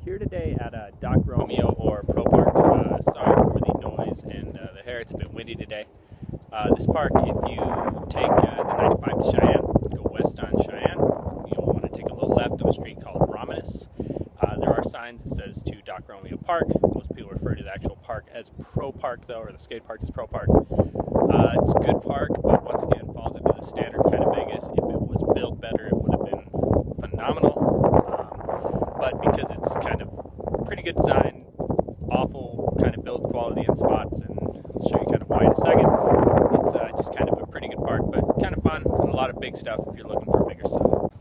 Here today at Doc Romeo or Pro Park. Sorry for the noise and the hair, it's a bit windy today. This park, if you take the 95 to Cheyenne, go west on Cheyenne, you'll want to take a little left on a street called Romemus. There are signs that says to Doc Romeo Park. Most people refer to the actual park as Pro Park though, or the skate park is Pro Park. It's a good park, but once again falls into the standard kind of Vegas. If it was built better, it would have been phenomenal. But because it's kind of pretty good design, awful kind of build quality in spots, and I'll show you kind of why in a second, it's just kind of a pretty good park, but kind of fun and a lot of big stuff if you're looking for bigger stuff.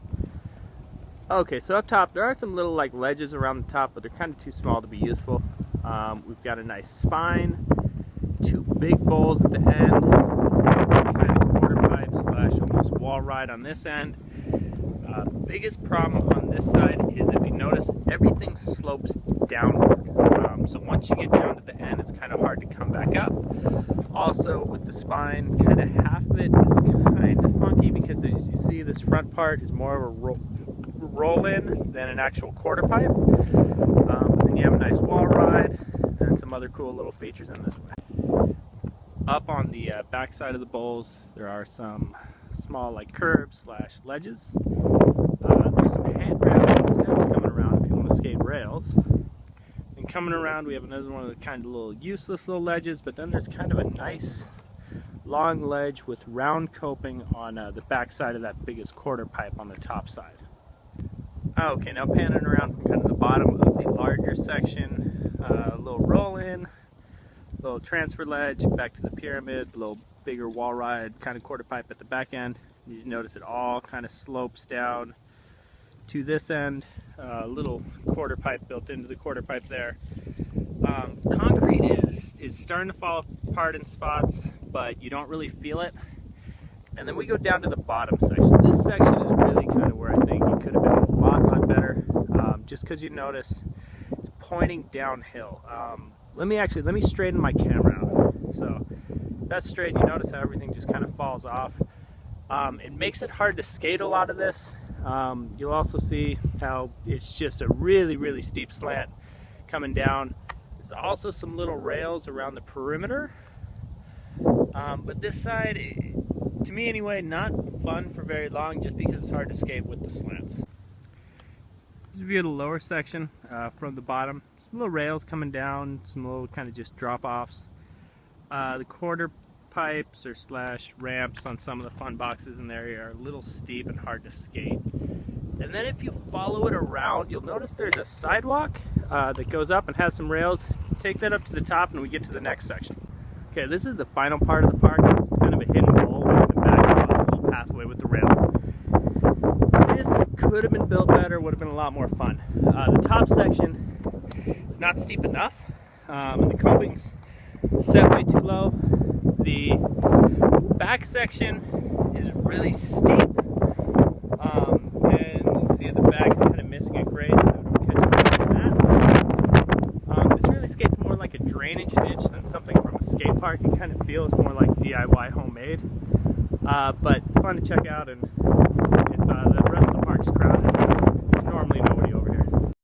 Okay, so up top there are some little like ledges around the top, but they're kind of too small to be useful. We've got a nice spine, two big bowls at the end, kind of quarter pipe slash almost wall ride on this end. Biggest problem on this side is, if you notice, everything slopes downward. So once you get down to the end, it's kind of hard to come back up. Also, with the spine, kind of half of it is kind of funky because, as you see, this front part is more of a roll-in than an actual quarter pipe. Then you have a nice wall ride and some other cool little features in this way. Up on the back side of the bowls, there are some small like curbs slash ledges. There's some handrail steps coming around if you want to skate rails. And coming around, we have another one of the kind of little useless little ledges, but then there's kind of a nice long ledge with round coping on the back side of that biggest quarter pipe on the top side. Okay, now panning around from kind of the bottom of the larger section, a little roll in, little transfer ledge back to the pyramid, a little bigger wall ride, kind of quarter pipe at the back end. You notice it all kind of slopes down to this end, little quarter pipe built into the quarter pipe there. Concrete is starting to fall apart in spots, but you don't really feel it. And then we go down to the bottom section. This section is really kind of where I think it could have been a lot better, just because you notice it's pointing downhill. Let me straighten my camera out. So that's straight. You notice how everything just kind of falls off. It makes it hard to skate a lot of this. You'll also see how it's just a really steep slant coming down. There's also some little rails around the perimeter. But this side, to me anyway, not fun for very long just because it's hard to skate with the slants. This is a view of the lower section from the bottom. Some little rails coming down, some little kind of just drop-offs. The quarter pipes or slash ramps on some of the fun boxes in the area are a little steep and hard to skate. And then if you follow it around, you'll notice there's a sidewalk that goes up and has some rails. Take that up to the top and we get to the next section. Okay, this is the final part of the park. It's kind of a hidden bowl in the back of a little pathway with the rails. This could have been built better, would have been a lot more fun. The top section is not steep enough, and the coping's set way too low. The back section is really steep, and you see at the back it's kind of missing a grade, so don't catch up on that. This really skates more like a drainage ditch than something from a skate park. It kind of feels more like DIY homemade, but fun to check out, and if the rest of the park's crowded,